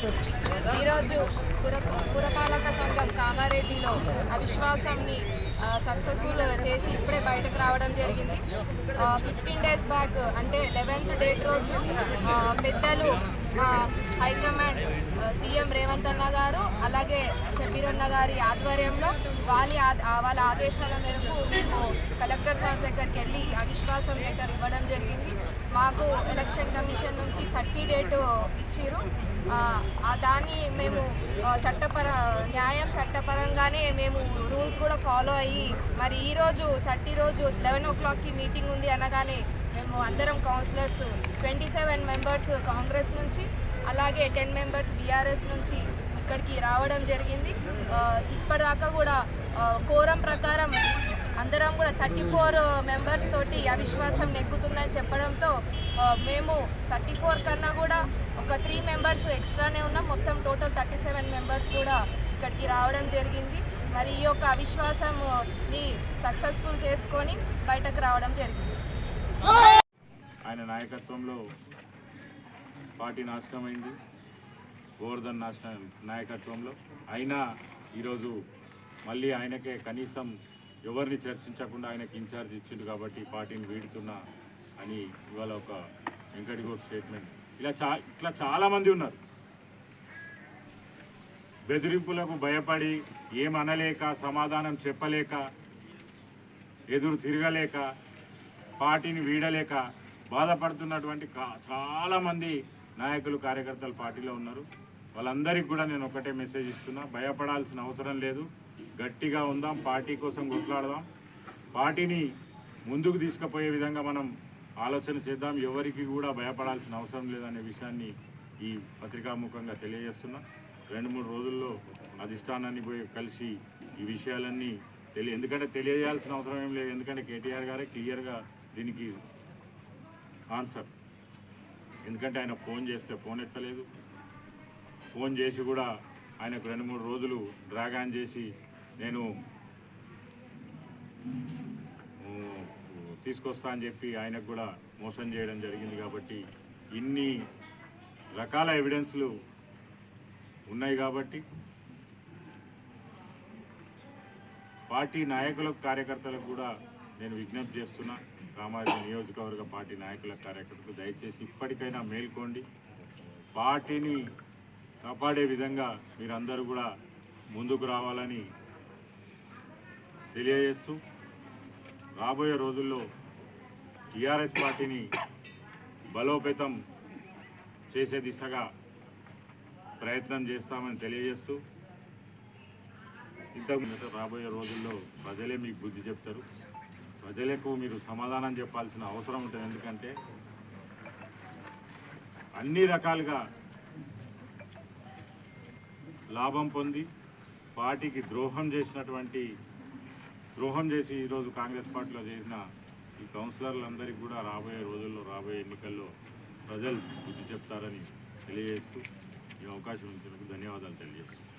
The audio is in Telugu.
ఈరోజు పురపాలక సంఘం కామారెడ్డిలో అవిశ్వాసంని సక్సెస్ఫుల్ చేసి ఇప్పుడే బయటకు రావడం జరిగింది. 15 days బ్యాక్ అంటే 11th డేట్ రోజు పెద్దలు హైకమాండ్ సీఎం రేవంత్ అన్న గారు అలాగే షబీర్ అన్న గారి ఆధ్వర్యంలో వాళ్ళ ఆదేశాల మేరకు మేము కలెక్టర్ సార్ దగ్గరికి వెళ్ళి అవిశ్వాసం లెటర్ ఇవ్వడం జరిగింది. మాకు ఎలక్షన్ కమిషన్ నుంచి 30 డేట్ ఇచ్చిరు. దాన్ని మేము చట్టపరంగానే మేము రూల్స్ కూడా ఫాలో అయ్యి మరి ఈరోజు 30 రోజు 11 o'clockకి మీటింగ్ ఉంది అనగానే మేము అందరం కౌన్సిలర్స్ 27 మెంబర్స్ కాంగ్రెస్ నుంచి అలాగే 10 మెంబర్స్ బీఆర్ఎస్ నుంచి ఇక్కడికి రావడం జరిగింది. ఇప్పటిదాకా కూడా కోరం ప్రకారం అందరం కూడా 34 మెంబర్స్ తోటి అవిశ్వాసం నెగ్గుతుందని చెప్పడంతో మేము 34 కన్నా కూడా ఒక 3 మెంబర్స్ ఎక్స్ట్రానే ఉన్నాం. మొత్తం టోటల్ 37 మెంబర్స్ కూడా ఇక్కడికి రావడం జరిగింది. మరి ఈ యొక్క అవిశ్వాసంని సక్సెస్ఫుల్ చేసుకొని బయటకు రావడం జరిగింది. ఆయన నాయకత్వంలో పార్టీ నాశనమైంది, గోవర్ధన్ నాయకత్వంలో. అయినా ఈరోజు మళ్ళీ ఆయనకే కనీసం ఎవరిని చర్చించకుండా ఆయనకి ఇన్ఛార్జ్ ఇచ్చిండు కాబట్టి పార్టీని వీడుతున్నా అని ఇవాళ ఒక వెంకటగౌడ్ స్టేట్మెంట్. ఇట్లా చాలామంది ఉన్నారు. బెదిరింపులకు భయపడి ఏమనలేక సమాధానం చెప్పలేక ఎదురు తిరగలేక పార్టీని వీడలేక బాధపడుతున్నటువంటి చాలామంది నాయకులు కార్యకర్తలు పార్టీలో ఉన్నారు. వాళ్ళందరికీ కూడా నేను ఒకటే మెసేజ్ ఇస్తున్నా, భయపడాల్సిన అవసరం లేదు. గట్టిగా ఉందాం, పార్టీ కోసం కొట్లాడదాం, పార్టీని ముందుకు తీసుకుపోయే విధంగా మనం ఆలోచన చేద్దాం. ఎవరికి కూడా భయపడాల్సిన అవసరం లేదనే విషయాన్ని ఈ పత్రికాముఖంగా తెలియజేస్తున్నా. 2-3 రోజుల్లో అధిష్టానాన్ని పోయి కలిసి ఈ విషయాలన్నీ ఎందుకంటే తెలియజేయాల్సిన అవసరం ఏం లేదు. ఎందుకంటే కేటీఆర్ గారే క్లియర్గా దీనికి ఆన్సర్. ఎందుకంటే ఆయన ఫోన్ చేస్తే ఫోన్ ఎత్తలేదు, ఫోన్ చేసి కూడా ఆయనకు 2-3 రోజులు డ్రాగ్ ఆన్ చేసి నేను తీసుకొస్తా అని చెప్పి ఆయనకు కూడా మోసం చేయడం జరిగింది. కాబట్టి ఇన్ని రకాల ఎవిడెన్స్లు ఉన్నాయి కాబట్టి పార్టీ నాయకులకు కార్యకర్తలకు కూడా నేను విజ్ఞప్తి చేస్తున్నా. కామారెడ్డి నియోజకవర్గ పార్టీ నాయకులకు కార్యకర్తలకు దయచేసి ఇప్పటికైనా మేల్కోండి, పార్టీని కాపాడే విధంగా మీరందరూ కూడా ముందుకు రావాలని తెలియజేస్తూ రాబోయే రోజుల్లో టీఆర్ఎస్ పార్టీని బలోపేతం చేసే దిశగా ప్రయత్నం చేస్తామని తెలియజేస్తూ ఇంతకు రాబోయే రోజుల్లో ప్రజలే మీకు బుద్ధి చెప్తారు. ప్రజలకు మీరు సమాధానం చెప్పాల్సిన అవసరం ఉంటుంది. ఎందుకంటే అన్ని రకాలుగా లాభం పొంది పార్టీకి ద్రోహం చేసి ఈరోజు కాంగ్రెస్ పార్టీలో చేసిన ఈ కౌన్సిలర్లందరికీ కూడా రాబోయే రోజుల్లో రాబోయే ఎన్నికల్లో ప్రజలు బుద్ధి చెప్తారని తెలియజేస్తూ ఈ అవకాశం ఇచ్చినందుకు ధన్యవాదాలు తెలియజేస్తాను.